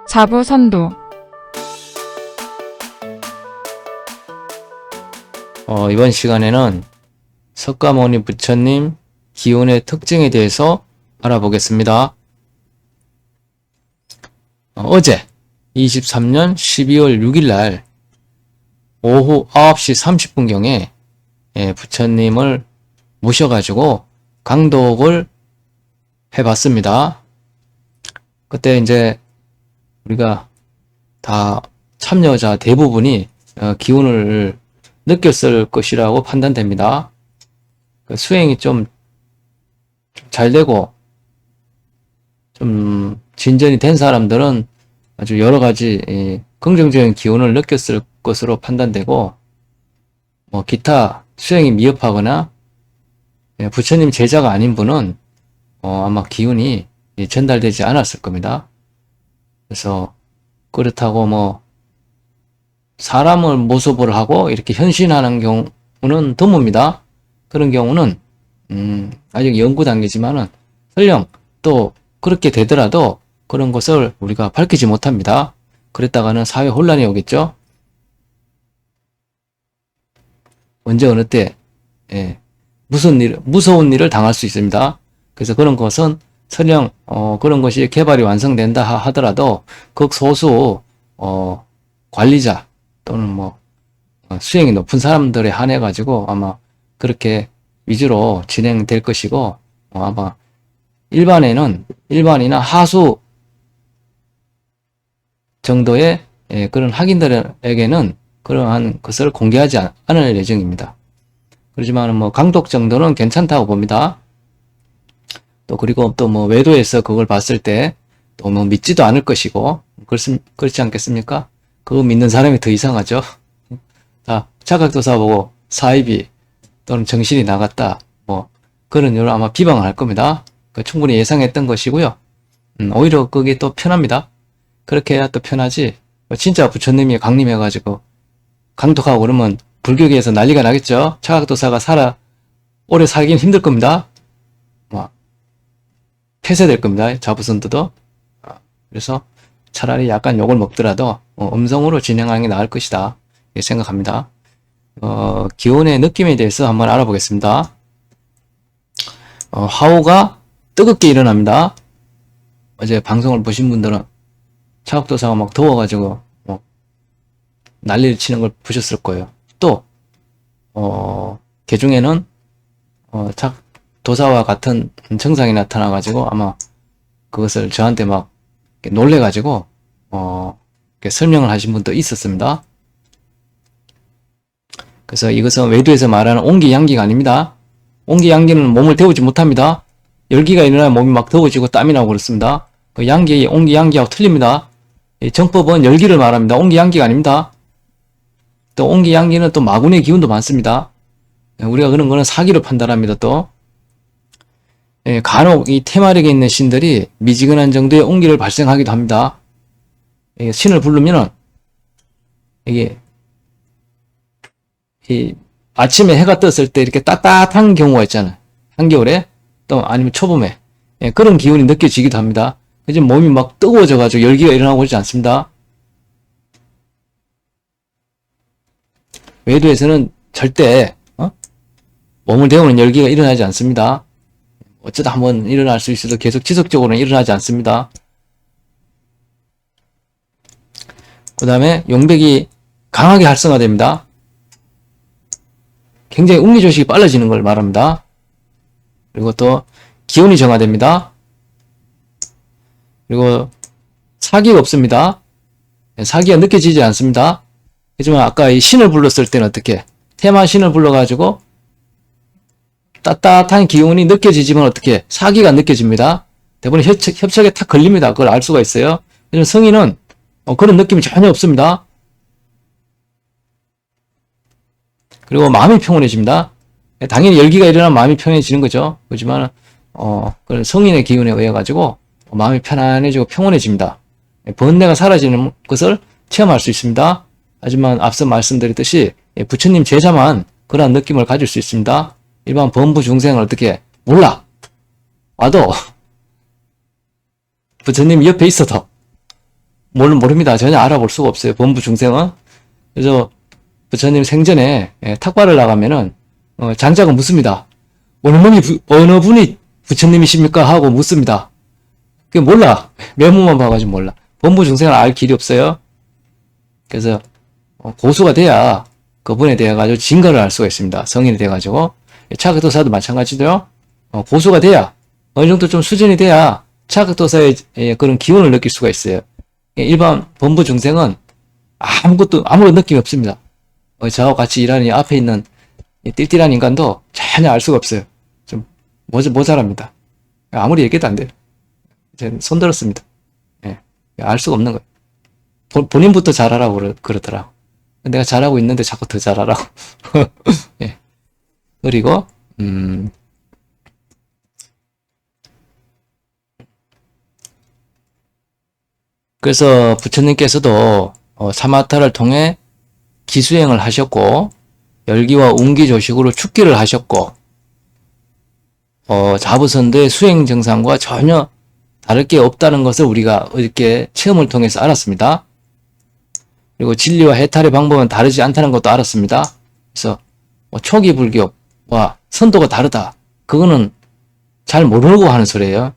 자부선도. 이번 시간에는 석가모니 부처님 기운의 특징에 대해서 알아보겠습니다. 어제 23년 12월 6일 날 오후 9시 30분경에 부처님을 모셔가지고 강독을 해봤습니다. 그때 이제 우리가 다 참여자 대부분이 기운을 느꼈을 것이라고 판단됩니다. 수행이 좀 잘 되고 좀 진전이 된 사람들은 아주 여러 가지 긍정적인 기운을 느꼈을 것으로 판단되고, 기타 수행이 미흡하거나 부처님 제자가 아닌 분은 아마 기운이 전달되지 않았을 겁니다. 그래서 그렇다고 사람을 모습을 하고 이렇게 현신하는 경우는 드뭅니다. 그런 경우는 아직 연구 단계지만은 설령 또 그렇게 되더라도 그런 것을 우리가 밝히지 못합니다. 그랬다가는 사회 혼란이 오겠죠. 언제 어느 때 무서운 일을 당할 수 있습니다. 그래서 그런 것은 설령 그런 것이 개발이 완성된다 하더라도 극소수 관리자 또는 수행이 높은 사람들에 한해 가지고 아마 그렇게 위주로 진행될 것이고, 아마 일반이나 하수 정도의 그런 학인들에게는 그러한 것을 공개하지 않을 예정입니다. 그렇지만 강독 정도는 괜찮다고 봅니다. 또 그리고 또 외도에서 그걸 봤을 때 또 믿지도 않을 것이고, 그렇지 않겠습니까? 그거 믿는 사람이 더 이상하죠. 자, 자각도사 보고 사입이 또는 정신이 나갔다, 그런 이유로 아마 비방을 할 겁니다. 충분히 예상했던 것이고요. 오히려 그게 또 편합니다. 그렇게 해야 또 편하지. 진짜 부처님이 강림해가지고 강독하고 그러면 불교계에서 난리가 나겠죠. 자각도사가 오래 살긴 힘들 겁니다. 폐쇄될 겁니다. 자부선도도. 그래서 차라리 약간 욕을 먹더라도 음성으로 진행하는 게 나을 것이다, 이렇게 생각합니다. 기운의 느낌에 대해서 한번 알아보겠습니다. 화우가 뜨겁게 일어납니다. 어제 방송을 보신 분들은 자각도사가 막 더워가지고 난리를 치는 걸 보셨을 거예요. 또 개중에는 도사와 같은 증상이 나타나가지고 아마 그것을 저한테 막 놀래가지고 설명을 하신 분도 있었습니다. 그래서 이것은 외도에서 말하는 온기양기가 아닙니다. 온기양기는 몸을 데우지 못합니다. 열기가 일어나면 몸이 막 더워지고 땀이 나고 그렇습니다. 그 양기, 온기양기하고 틀립니다. 정법은 열기를 말합니다. 온기양기가 아닙니다. 또 온기양기는 또 마군의 기운도 많습니다. 우리가 그런 거는 사기로 판단합니다. 또 간혹 이 태마력에 있는 신들이 미지근한 정도의 온기를 발생하기도 합니다. 신을 부르면은 이게 아침에 해가 떴을 때 이렇게 따뜻한 경우가 있잖아요. 한겨울에 또 아니면 초봄에 그런 기운이 느껴지기도 합니다. 그지 몸이 막 뜨거워져 가지고 열기가 일어나고 그러지 않습니다. 외도에서는 절대 몸을 데우는 열기가 일어나지 않습니다. 어쩌다 한번 일어날 수 있어도 계속 지속적으로는 일어나지 않습니다. 그 다음에 용백이 강하게 활성화됩니다. 굉장히 운기조식이 빨라지는 걸 말합니다. 그리고 또 기운이 정화됩니다. 그리고 사기가 없습니다. 사기가 느껴지지 않습니다. 하지만 아까 이 신을 불렀을 때는 어떻게 테마 신을 불러가지고 따뜻한 기운이 느껴지지만 어떻게 사기가 느껴집니다. 대부분 협착에 탁 걸립니다. 그걸 알 수가 있어요. 하지만 성인은 그런 느낌이 전혀 없습니다. 그리고 마음이 평온해집니다. 당연히 열기가 일어나면 마음이 평온해지는 거죠. 그렇지만 그런 성인의 기운에 의해 가지고 마음이 편안해지고 평온해집니다. 번뇌가 사라지는 것을 체험할 수 있습니다. 하지만 앞서 말씀드렸듯이 부처님 제자만 그러한 느낌을 가질 수 있습니다. 일반 범부 중생은 어떻게 몰라. 와도 부처님 옆에 있어도 모릅니다. 전혀 알아볼 수가 없어요. 범부 중생은. 그래서 부처님 생전에 탁발을 나가면은 장작은 묻습니다. 어느 분이 부처님이십니까? 하고 묻습니다. 그게 몰라. 메모만 봐가지고 몰라. 범부 중생을 알 길이 없어요. 그래서 고수가 돼야 그분에 대해 가지고 증거를 알 수가 있습니다. 성인이 돼 가지고 차각도사도 마찬가지로요. 고수가 돼야 어느 정도 좀 수준이 돼야 차각도사의 그런 기운을 느낄 수가 있어요. 일반 범부 중생은 아무런 느낌이 없습니다. 저하고 같이 일하는 이 앞에 있는 이 띨띨한 인간도 전혀 알 수가 없어요. 좀 모자랍니다. 아무리 얘기해도 안 돼요. 이제 손들었습니다. 예, 알 수가 없는 거예요. 본인부터 잘하라고 그러더라고. 내가 잘하고 있는데 자꾸 더 잘하라고. 예. 그리고 그래서 부처님께서도 사마타를 통해 기수행을 하셨고 열기와 운기조식으로 축기를 하셨고 자부선도의 수행 정상과 전혀 다를 게 없다는 것을 우리가 이렇게 체험을 통해서 알았습니다. 그리고 진리와 해탈의 방법은 다르지 않다는 것도 알았습니다. 그래서 초기 불교와 선도가 다르다. 그거는 잘 모르고 하는 소리예요.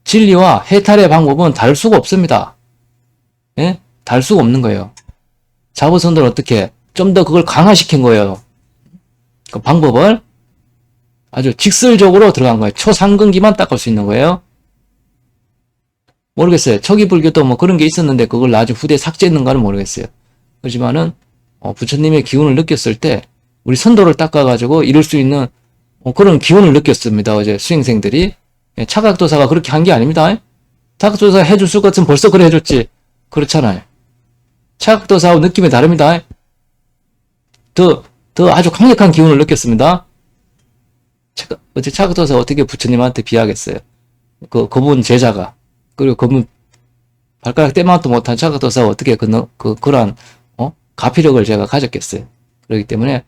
진리와 해탈의 방법은 다를 수가 없습니다. 예? 다를 수가 없는 거예요. 자부선도는 어떻게 좀 더 그걸 강화시킨 거예요. 그 방법을 아주 직설적으로 들어간 거예요. 초상근기만 닦을 수 있는 거예요. 모르겠어요. 초기 불교도 뭐 그런 게 있었는데 그걸 나중에 후대에 삭제했는가는 모르겠어요. 그렇지만은 부처님의 기운을 느꼈을 때 우리 선도를 닦아가지고 이룰 수 있는 그런 기운을 느꼈습니다. 어제 수행생들이. 차각도사가 그렇게 한 게 아닙니다. 차각도사가 해줄 수 같으면 벌써 그래 해줬지. 그렇잖아요. 차각도사하고 느낌이 다릅니다. 더 아주 강력한 기운을 느꼈습니다. 어제 차각도사 어떻게 부처님한테 비하겠어요. 그분 제자가. 그리고 그분 발가락 떼만도 못한 차각도사가 어떻게 그러한 가피력을 제가 가졌겠어요. 그렇기 때문에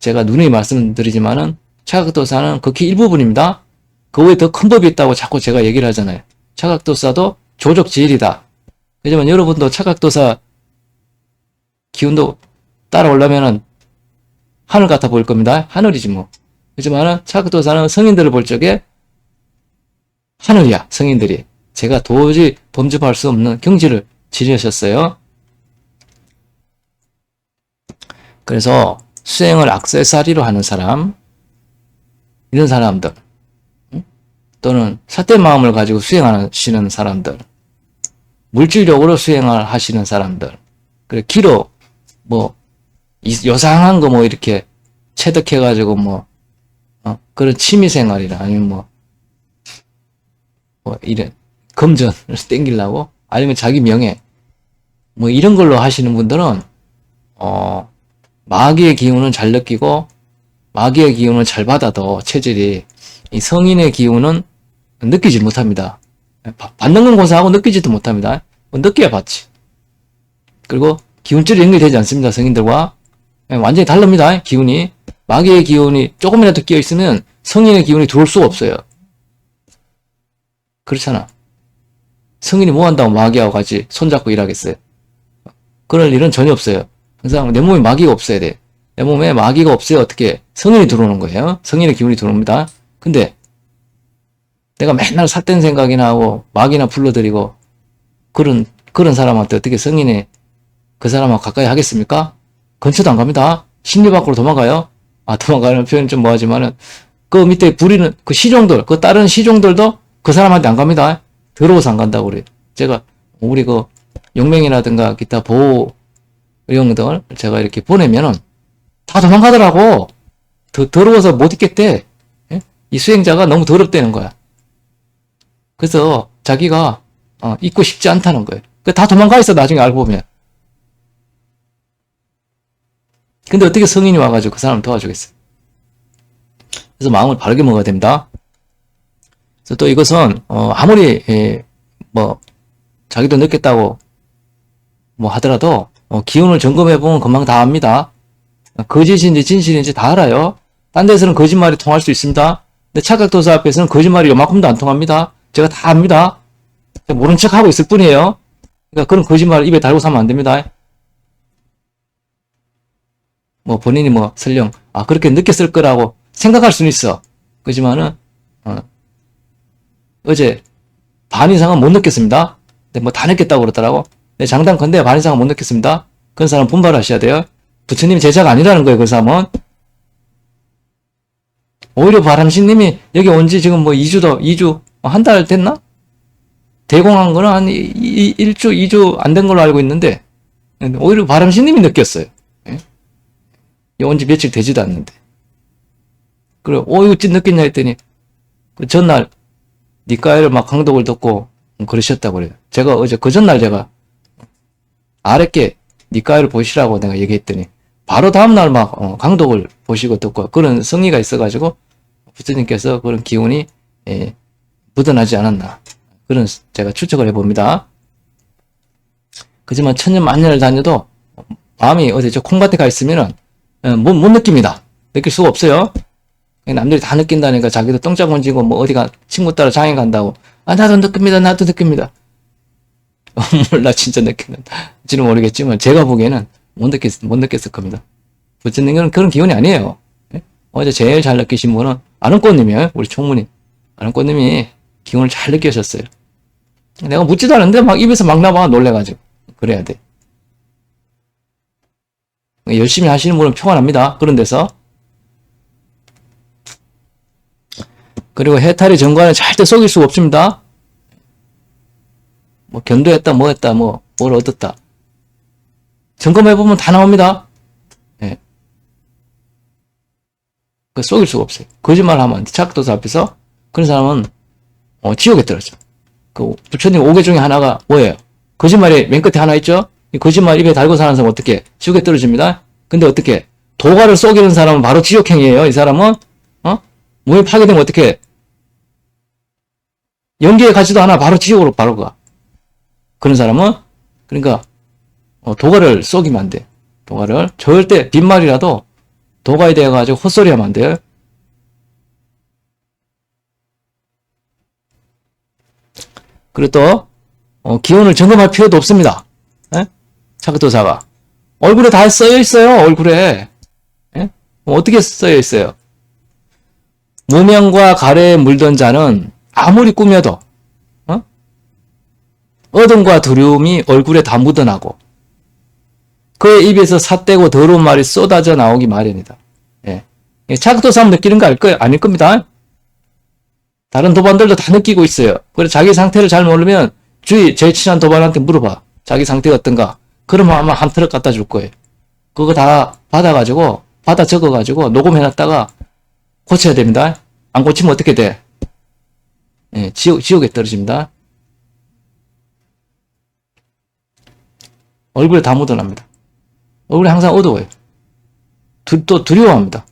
제가 누누이 말씀드리지만은 차각도사는 극히 일부분입니다. 그 외에 더 큰 법이 있다고 자꾸 제가 얘기를 하잖아요. 차각도사도 조적지일이다. 하지만 여러분도 차각도사 기운도 따라오려면은 하늘 같아 보일 겁니다. 하늘이지 뭐. 하지만은 차각도사는 성인들을 볼 적에 하늘이야. 성인들이. 제가 도저히 범접할 수 없는 경지를 지르셨어요. 그래서 수행을 액세서리로 하는 사람, 이런 사람들, 또는 삿된 마음을 가지고 수행하시는 사람들, 물질적으로 수행을 하시는 사람들, 그리고 기로 요상한 거 이렇게 체득해가지고 그런 취미생활이나 아니면 이런 금전을 땡기려고 아니면 자기 명예 이런 걸로 하시는 분들은 마귀의 기운은 잘 느끼고 마귀의 기운을 잘 받아도 체질이 이 성인의 기운은 느끼지 못합니다. 받는 건 고사하고 느끼지도 못합니다. 느껴야 받지. 그리고 기운줄이 연결되지 않습니다. 성인들과 완전히 다릅니다. 기운이. 마귀의 기운이 조금이라도 끼어 있으면 성인의 기운이 들어올 수가 없어요. 그렇잖아. 성인이 뭐 한다고 마귀하고 같이 손잡고 일하겠어요. 그럴 일은 전혀 없어요. 항상 내 몸에 마귀가 없어야 돼. 내 몸에 마귀가 없어야 어떻게 성인이 들어오는 거예요. 성인의 기운이 들어옵니다. 근데 내가 맨날 삿된 생각이나 하고 마귀나 불러들이고 그런 사람한테 어떻게 성인의 그 사람하고 가까이 하겠습니까? 근처도 안 갑니다. 심리 밖으로 도망가요. 도망가는 표현은 좀 뭐하지만은 그 밑에 부리는 그 시종들, 그 다른 시종들도 그 사람한테 안 갑니다. 더러워서 안 간다고 그래요. 제가 우리 그 용맹이라든가 기타 보호용들 제가 이렇게 보내면은 다 도망가더라고. 더러워서 못 있겠대. 예? 이 수행자가 너무 더럽다는 거야. 그래서 자기가 있고 싶지 않다는 거예요. 다 도망가 있어 나중에 알고 보면. 근데 어떻게 성인이 와가지고 그 사람을 도와주겠어요? 그래서 마음을 바르게 먹어야 됩니다. 그래서 또 이것은 아무리 자기도 느꼈다고 하더라도 기운을 점검해보면 금방 다 압니다. 거짓인지 진실인지 다 알아요. 딴 데서는 거짓말이 통할 수 있습니다. 근데 착각도사 앞에서는 거짓말이 요만큼도 안 통합니다. 제가 다 압니다. 모른 척하고 있을 뿐이에요. 그러니까 그런 거짓말을 입에 달고 사면 안 됩니다. 뭐 본인이 뭐 설령 그렇게 느꼈을 거라고 생각할 수는 있어. 그렇지만은 어제 반 이상은 못 느꼈습니다. 근데 뭐 다 느꼈다고 그러더라고. 네, 장담컨대 반 이상은 못 느꼈습니다. 그런 사람 분발하셔야 돼요. 부처님이 제자가 아니라는 거예요. 그 사람은. 오히려 바람신님이 여기 온 지 지금 뭐 2주 한 달 됐나? 대공한 거는 한 1주 2주 안 된 걸로 알고 있는데 오히려 바람신님이 느꼈어요. 온 지 며칠 되지도 않는데. 그래, 이거 찐 느꼈냐 했더니, 그 전날, 니까에를 막 강독을 듣고 그러셨다고 그래요. 제가 어제 그 전날 제가 아랫게 니까에를 보시라고 내가 얘기했더니, 바로 다음날 막 강독을 보시고 듣고 그런 성의가 있어가지고, 부처님께서 그런 기운이, 묻어나지 않았나. 그런 제가 추측을 해봅니다. 그지만 천년 만년을 다녀도, 마음이 어디 저 콩밭에 가 있으면은, 못 느낍니다. 느낄 수가 없어요. 남들이 다 느낀다니까 자기도 똥짝 건지고 뭐 어디가 친구 따라 장에 간다고 나도 느낍니다. 나도 느낍니다. 몰라 진짜 느끼는지는 모르겠지만 제가 보기에는 못 느꼈을 겁니다. 부처님은 그런 기운이 아니에요. 어제 제일 잘 느끼신 분은 아른꽃님이에요. 우리 총무님 아른꽃님이 기운을 잘 느끼셨어요. 내가 묻지도 않은데 막 입에서 막 나와 놀래가지고 그래야 돼. 열심히 하시는 분은 표가 납니다. 그런 데서. 그리고 해탈의 정관을 절대 속일 수가 없습니다. 뭐 견도했다, 뭐 했다, 뭘 얻었다. 점검해보면 다 나옵니다. 예. 그 속일 수가 없어요. 거짓말 하면 착도사 앞에서 그런 사람은 지옥에 떨어져. 그 부처님 5개 중에 하나가 뭐예요? 거짓말이 맨 끝에 하나 있죠? 이 거짓말 입에 달고 사는 사람은 어떻게? 지옥에 떨어집니다. 근데 어떻게? 도가를 속이는 사람은 바로 지옥행이에요. 이 사람은 몸이 파괴되면 어떻게? 연기에 가지도 않아. 바로 지옥으로 바로 가. 그런 사람은 그러니까 도가를 속이면 안 돼. 도가를 절대 빈말이라도 도가에 대해 가지고 헛소리하면 안 돼요. 그리고 또 기운을 점검할 필요도 없습니다. 차크도사가 얼굴에 다 써여 있어요. 얼굴에 어떻게 써여 있어요? 무명과 가래에 물든 자는 아무리 꾸며도 어둠과 두려움이 얼굴에 다 묻어나고 그의 입에서 삿대고 더러운 말이 쏟아져 나오기 마련이다. 차크도사만 느끼는 거 아닐 겁니다. 다른 도반들도 다 느끼고 있어요. 그래서 자기 상태를 잘 모르면 주위 제일 친한 도반한테 물어봐. 자기 상태가 어떤가? 그러면 아마 한 트럭 갖다 줄 거예요. 그거 다 받아 적어가지고 녹음해놨다가 고쳐야 됩니다. 안 고치면 어떻게 돼? 지옥에 떨어집니다. 얼굴에 다 묻어납니다. 얼굴이 항상 어두워요. 또 두려워합니다.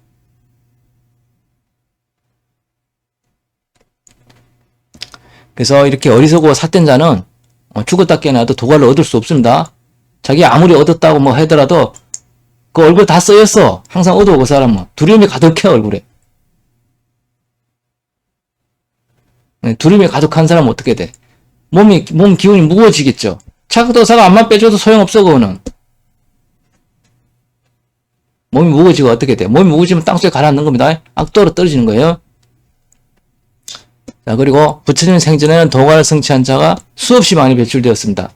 그래서 이렇게 어리석고 삿된 자는 죽었다 깨어나도 도가를 얻을 수 없습니다. 자기 아무리 얻었다고 뭐 하더라도 그 얼굴 다 써였어. 항상 어두워 그 사람은. 두려움이 가득해 얼굴에. 두려움이 가득한 사람은 어떻게 돼? 몸 기운이 무거워지겠죠. 차크도사가 암만 빼줘도 소용없어 그거는. 몸이 무거워지고 어떻게 돼? 몸이 무거워지면 땅속에 가라앉는 겁니다. 악도로 떨어지는 거예요. 자, 그리고 부처님 생전에는 도가를 성취한 자가 수없이 많이 배출되었습니다.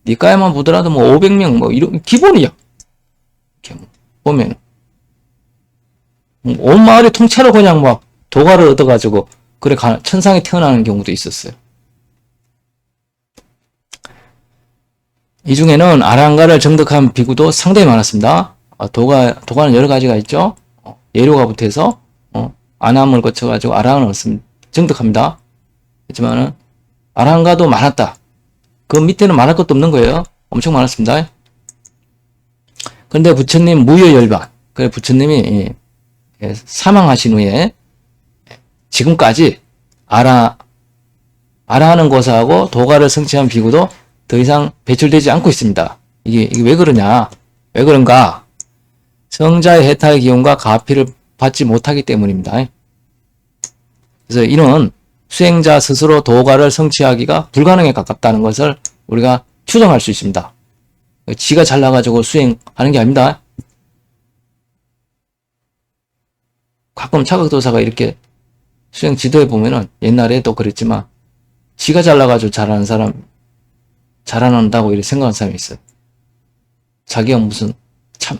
니까에만 보더라도 뭐 500명 뭐 이런 기본이야. 이렇게 보면 온 마을이 통째로 그냥 막 도가를 얻어가지고 그래 천상에 태어나는 경우도 있었어요. 이 중에는 아랑가를 정득한 비구도 상당히 많았습니다. 도가는 여러 가지가 있죠. 예료가부터 해서 아남을 거쳐가지고 아랑을 정득합니다. 하지만은 아랑가도 많았다. 그 밑에는 말할 것도 없는 거예요. 엄청 많았습니다. 그런데 부처님 무여열반, 그래 부처님이 사망하신 후에 지금까지 아라하는 고사하고 도가를 성취한 비구도 더 이상 배출되지 않고 있습니다. 이게 왜 그러냐? 왜 그런가? 성자의 해탈 기운과 가피를 받지 못하기 때문입니다. 그래서 이는 수행자 스스로 도가를 성취하기가 불가능에 가깝다는 것을 우리가 추정할 수 있습니다. 지가 잘나가지고 수행하는 게 아닙니다. 가끔 차각도사가 이렇게 수행 지도에 보면은 옛날에도 그랬지만 지가 잘나가지고 잘하는 사람, 잘한다고 이렇게 생각하는 사람이 있어요. 자기가 무슨 참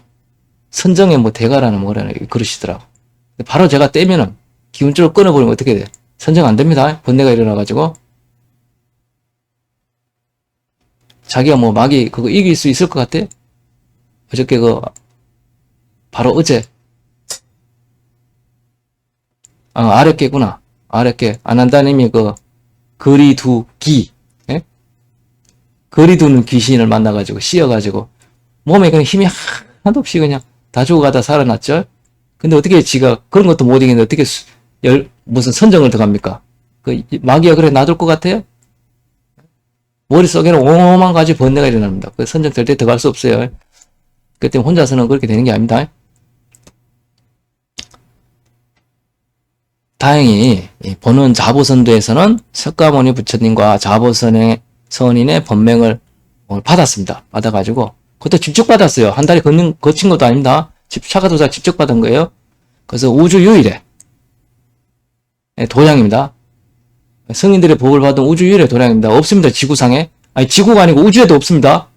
선정의 뭐 대가라는 뭐라는 그러시더라고. 바로 제가 떼면은 기운줄을 끊어버리면 어떻게 돼? 선정 안 됩니다. 번뇌가 일어나가지고 자기가 뭐 마귀 그거 이길 수 있을 것 같아? 어저께 바로 어제 아랫개구나. 아랫개 아난다님이 거리두기 예? 거리두는 귀신을 만나가지고 씌어가지고 몸에 그냥 힘이 하나도 없이 그냥 다 죽어가다 살아났죠. 근데 어떻게 지가 그런 것도 못 이기는데 어떻게 무슨 선정을 들어갑니까? 마귀가 그래 놔둘 것 같아요? 머릿속에는 오만 가지 번뇌가 일어납니다. 그 선정 절대 들어갈 수 없어요. 그 때문에 혼자서는 그렇게 되는 게 아닙니다. 다행히 본원 자보선도에서는 석가모니 부처님과 자보선의 선인의 법명을 받았습니다. 받아가지고 그것도 직접 받았어요. 한 달에 거친 것도 아닙니다. 차가도사 직접 받은 거예요. 그래서 우주 유일의 도량입니다. 성인들의 복을 받은 우주 유일의 도량입니다. 없습니다. 지구상에. 아니 지구가 아니고 우주에도 없습니다.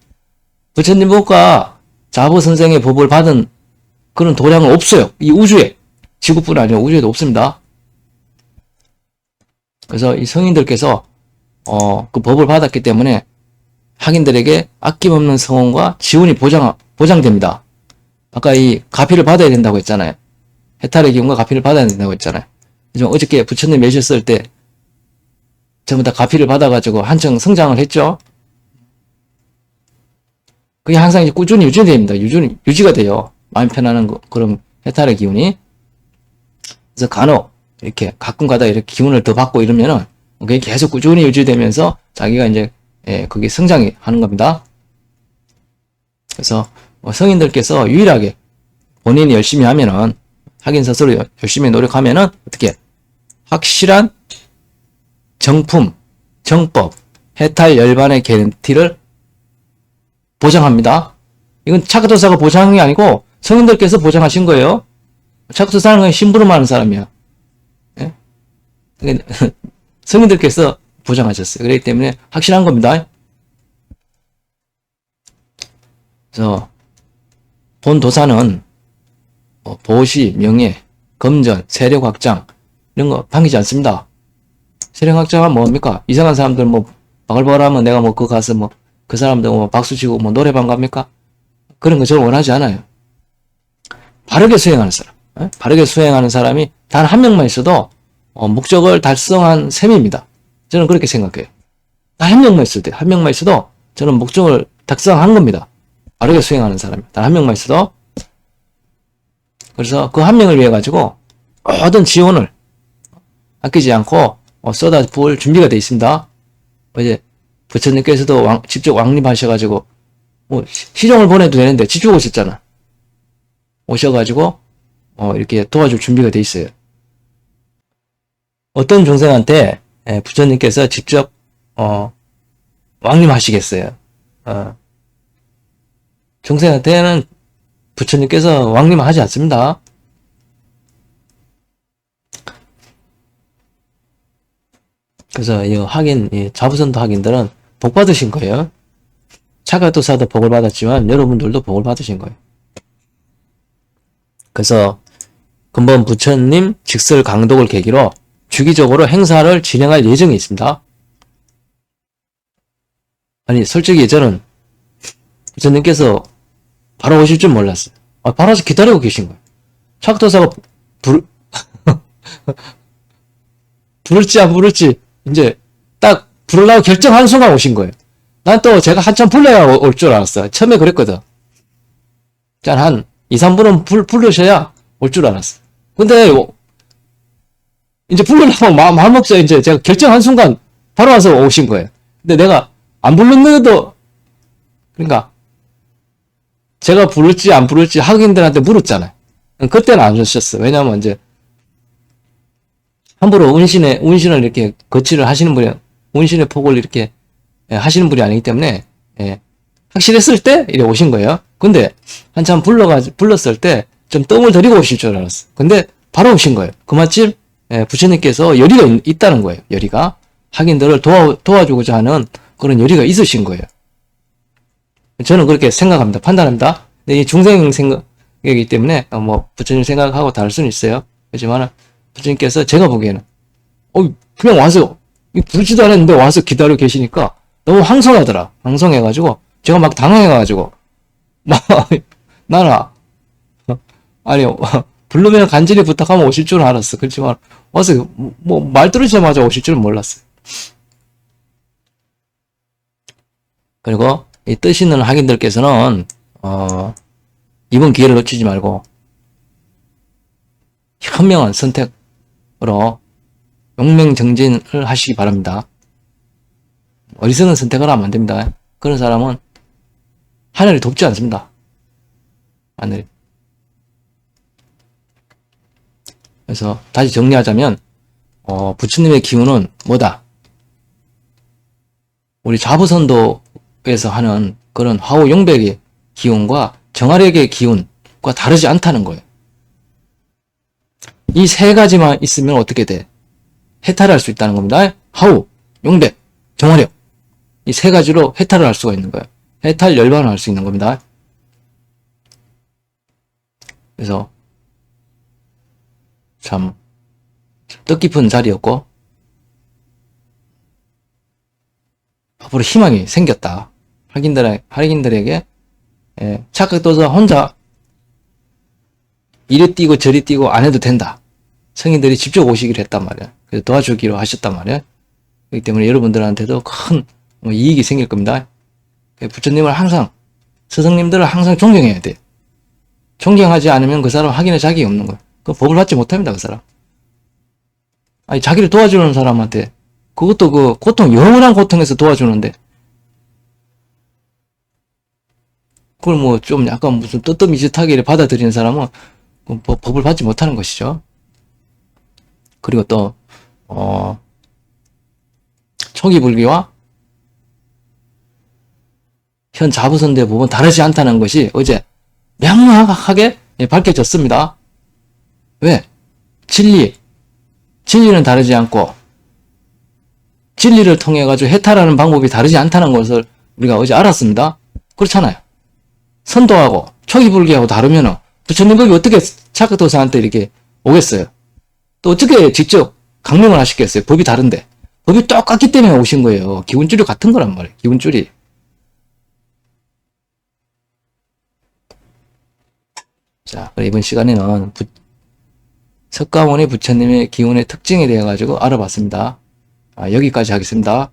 부처님 법과 자보 선생의 법을 받은 그런 도량은 없어요. 이 우주에. 지구뿐 아니고 우주에도 없습니다. 그래서 이 성인들께서 그 법을 받았기 때문에 학인들에게 아낌없는 성원과 지원이 보장됩니다. 아까 이 가피를 받아야 된다고 했잖아요. 해탈의 기운과 가피를 받아야 된다고 했잖아요. 어저께 부처님 매셨을 때 전부 다 가피를 받아가지고 한층 성장을 했죠. 그게 항상 이제 꾸준히 유지됩니다. 유지가 돼요. 마음 편안한 그런 해탈의 기운이. 그래서 간혹 이렇게 가끔 가다 이렇게 기운을 더 받고 이러면은 그게 계속 꾸준히 유지되면서 자기가 이제 그게 성장이 하는 겁니다. 그래서 성인들께서 유일하게 본인이 열심히 하면은 하긴 스스로 열심히 노력하면은 어떻게 확실한 정품, 정법, 해탈 열반의 개런티를 보장합니다. 이건 차가도사가 보장이 아니고 성인들께서 보장하신 거예요. 차가도사는 그냥 심부름 하는 사람이야. 예? 성인들께서 보장하셨어요. 그렇기 때문에 확실한 겁니다. 그래서 본 도사는 보시, 명예, 검전, 세력 확장 이런 거 반기지 않습니다. 세력 확장은 뭡니까? 이상한 사람들 바글바글하면 내가 그거 가서 그 사람들 박수 치고 노래방 갑니까? 그런 거 저는 원하지 않아요. 바르게 수행하는 사람, 바르게 수행하는 사람이 단 한 명만 있어도 목적을 달성한 셈입니다. 저는 그렇게 생각해요. 단 한 명만 있을 때, 한 명만 있어도 저는 목적을 달성한 겁니다. 바르게 수행하는 사람이 단 한 명만 있어도. 그래서 그 한 명을 위해 가지고 모든 지원을 아끼지 않고 쏟아 부을 준비가 되어 있습니다. 이제 부처님께서도 직접 왕림하셔가지고 시종을 보내도 되는데 직접 오셨잖아. 오셔가지고 이렇게 도와줄 준비가 되어 있어요. 어떤 중생한테 부처님께서 직접 왕림하시겠어요. 중생한테는 부처님께서 왕림하지 않습니다. 그래서 이 자부선도 학인들은 복 받으신 거예요. 차가도사도 복을 받았지만 여러분들도 복을 받으신 거예요. 그래서 근본 부처님 직설 강독을 계기로 주기적으로 행사를 진행할 예정이 있습니다. 아니 솔직히 저는 부처님께서 바로 오실 줄 몰랐어요. 바로 와서 기다리고 계신 거예요. 차가도사가 부를지 안 부를지 이제 딱 부르려고 결정하는 순간 오신 거예요. 난 또 제가 한참 불러야 올 줄 알았어요. 처음에 그랬거든. 한 2, 3분은 부르셔야 올 줄 알았어. 근데 이제 부르려고 마음 먹자 이제 제가 결정한 순간 바로 와서 오신 거예요. 근데 내가 안 부르는데도 그러니까 제가 부를지 안 부를지 학인들한테 물었잖아요. 그때는 안 오셨어. 왜냐면 이제 함부로 운신을 이렇게 거치를 하시는 분이 운신의 폭을 이렇게 하시는 분이 아니기 때문에 확실했을 때 이래 오신 거예요. 근데 한참 불렀을 때 좀 뜸을 들이고 오실 줄 알았어. 근데 바로 오신 거예요. 그마침 부처님께서 열의가 있다는 거예요. 열의가 학인들을 도와주고자 하는 그런 열의가 있으신 거예요. 저는 그렇게 생각합니다. 판단합니다. 근데 이 중생 생각이기 때문에 뭐 부처님 생각하고 다를 수는 있어요. 하지만 부처님께서 제가 보기에는 그냥 와서 부르지도 않았는데 와서 기다리고 계시니까 너무 황송하더라. 황송해가지고 제가 막 당황해가지고 막 나라 아니 부르면 간절히 부탁하면 오실 줄은 알았어. 그렇지만 와서 뭐 말 들으자마자 오실 줄은 몰랐어요. 그리고 이 뜻 있는 학인들께서는 이번 기회를 놓치지 말고 현명한 선택으로 용맹정진을 하시기 바랍니다. 어리석은 선택을 하면 안 됩니다. 그런 사람은 하늘이 돕지 않습니다. 하늘이. 그래서 다시 정리하자면 부처님의 기운은 뭐다? 우리 좌부선도에서 하는 그런 화우용백의 기운과 정화력의 기운과 다르지 않다는 거예요. 이 세 가지만 있으면 어떻게 돼? 해탈할 수 있다는 겁니다. 화우, 용백, 정화력. 이 세 가지로 해탈을 할 수가 있는 거예요. 해탈, 열반을 할 수 있는 겁니다. 그래서 참 뜻깊은 자리였고 앞으로 희망이 생겼다. 학인들에게 착각도서 혼자 이리 뛰고 저리 뛰고 안 해도 된다. 성인들이 직접 오시기로 했단 말이야. 그래서 도와주기로 하셨단 말이야. 그렇기 때문에 여러분들한테도 큰 이익이 생길 겁니다. 부처님을 항상, 스승님들을 항상 존경해야 돼. 존경하지 않으면 그 사람 확인할 자격이 없는 거야. 그 법을 받지 못합니다, 그 사람. 아니, 자기를 도와주는 사람한테, 그것도 그 고통, 영원한 고통에서 도와주는데, 그걸 뭐 좀 약간 무슨 뜨뜻미짓하게 받아들이는 사람은 법을 받지 못하는 것이죠. 그리고 또, 초기 불교와 현 자부선대 부분 다르지 않다는 것이 어제 명확하게 밝혀졌습니다. 왜? 진리는 다르지 않고 진리를 통해 가지고 해탈하는 방법이 다르지 않다는 것을 우리가 어제 알았습니다. 그렇잖아요. 선도하고 초기 불교하고 다르면은 부처님 법이 어떻게 착각도사한테 이렇게 오겠어요? 또 어떻게 직접 강림을 하시겠어요? 법이 다른데. 법이 똑같기 때문에 오신 거예요. 기운줄이 같은 거란 말이에요. 기운줄이. 자, 이번 시간에는 석가모니 부처님의 기운의 특징에 대해 가지고 알아봤습니다. 여기까지 하겠습니다.